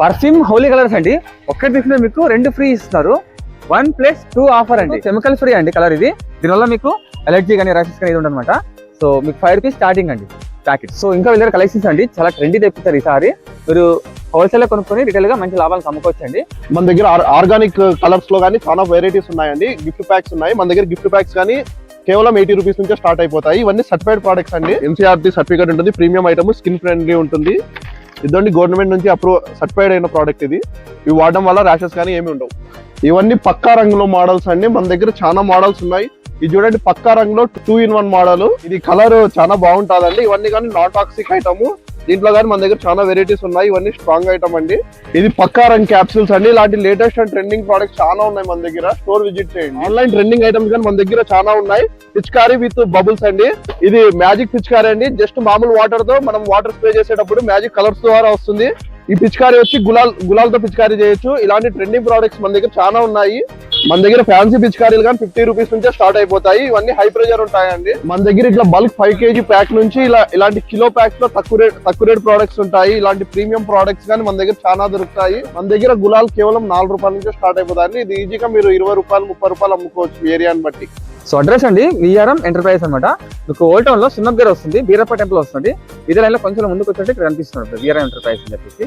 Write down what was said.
Perfume Holi colours అండి. ఒక్కటి తీసుకుంటే మీకు 2 ఫ్రీ ఇస్తున్నారు. 1+2 ఆఫర్ అండి. కెమికల్ ఫ్రీ అండి కలర్ ఇది. దీనివల్ల మీకు ఎలర్జీ కానీ ర్యాషెస్ కానీ ఇది ఉండనమాట. సో మీకు 5 రూపీస్ స్టార్టింగ్ అండి ప్యాకెట్. సో ఇంకా వీళ్ళ కలెక్షన్స్ అండి చాలా ట్రెండీ తెప్పిస్తారు ఈసారి. మీరు హోల్సేల్ కొనుక్కొని రిటైల్ గా మంచి లాభాలు అమ్ముకోవచ్చు అండి. మన దగ్గర ఆర్గానిక్ కలర్స్ లో కానీ చాలా వెరైటీస్ ఉన్నాయండి. గిఫ్ట్ ప్యాక్స్ ఉన్నాయి మన దగ్గర. గిఫ్ట్ ప్యాక్స్ కానీ కేవలం 80 రూపీస్ నుంచే స్టార్ట్ అయిపోతాయి. ఇవన్నీ సర్టిఫైడ్ ప్రొడక్ట్స్ అండి. MCRT సర్టిఫికేట్ ఉంటుంది. ప్రీమియం ఐటమ్, స్కిన్ ఫ్రెండ్లీ ఉంటుంది. ఇదండి గవర్నమెంట్ నుంచి సర్టిఫైడ్ అయిన ప్రోడక్ట్ ఇది. ఇవి వాడడం వల్ల ర్యాషెస్ కానీ ఏమి ఉండవు. ఇవన్నీ పక్కా రంగులో మోడల్స్ అండి. మన దగ్గర చాలా మోడల్స్ ఉన్నాయి. ఇది చూడండి పక్కా రంగులో 2-in-1 మోడల్. ఇది కలర్ చాలా బాగుంటుందండి. ఇవన్నీ కానీ నాన్ టాక్సిక్ ఐటమ్. దీంట్లో కానీ మన దగ్గర చాలా వెరైటీస్ ఉన్నాయి. ఇవన్నీ స్ట్రాంగ్ ఐటమ్ అండి. ఇది పక్కా రంగ్ క్యాప్సూల్స్ అండి. ఇలాంటి లేటెస్ట్ అండ్ ట్రెండింగ్ ప్రొడక్ట్స్ చాలా ఉన్నాయి మన దగ్గర. స్టోర్ విజిట్ చేయండి. ఆన్లైన్ ట్రెండింగ్ ఐటమ్స్ కానీ మన దగ్గర చాలా ఉన్నాయి. పిచికారీ విత్ బబుల్స్ అండి. ఇది మ్యాజిక్ పిచికారీ అండి. జస్ట్ మామూలు వాటర్ తో మనం వాటర్ స్ప్రే చేసేటప్పుడు మ్యాజిక్ కలర్స్ ద్వారా వస్తుంది. ఈ పిచికారీ వచ్చి గులాల్తో పిచికారీ చేయొచ్చు. ఇలాంటి ట్రెండింగ్ ప్రొడక్ట్స్ మన దగ్గర చాలా ఉన్నాయి. మన దగ్గర ఫ్యాన్సీ పిచికారీలు కానీ 50 రూపీస్ నుంచే స్టార్ట్ అయిపోతాయి. ఇవన్నీ హై ప్రెషర్ ఉంటాయండి. మన దగ్గర ఇట్లా బల్క్ 5 kg ప్యాక్ నుంచి ఇలాంటి కిలో ప్యాక్స్ లో తక్కువ రేట్ ప్రొడక్ట్స్ ఉంటాయి. ఇలాంటి ప్రీమియం ప్రొడక్ట్స్ కానీ మన దగ్గర చాలా దొరుకుతాయి. మన దగ్గర గులాల్ కేవలం 4 రూపాయల నుంచే స్టార్ట్ అయిపోతాయి. ఇది ఈజీగా మీరు 20 రూపాయలు 30 రూపాయలు అమ్ముకోవచ్చు ఏరియాని బట్టి. సో అడ్రస్ అండి విఆర్ఎం ఎంటర్ప్రైజ్ అనమాట. మీకు ఓల్డ్ టౌన్ లో సున్నప్ దగ్గర వస్తుంది. బీరప్ప టెంపుల్ వస్తుంది. ఇదే లైన్ లో కొంచెం ముందుకు వచ్చి ఇక్కడ కనిపిస్తుంది విఆర్ఎం ఎంటర్ప్రైజ్ అని చెప్పేసి.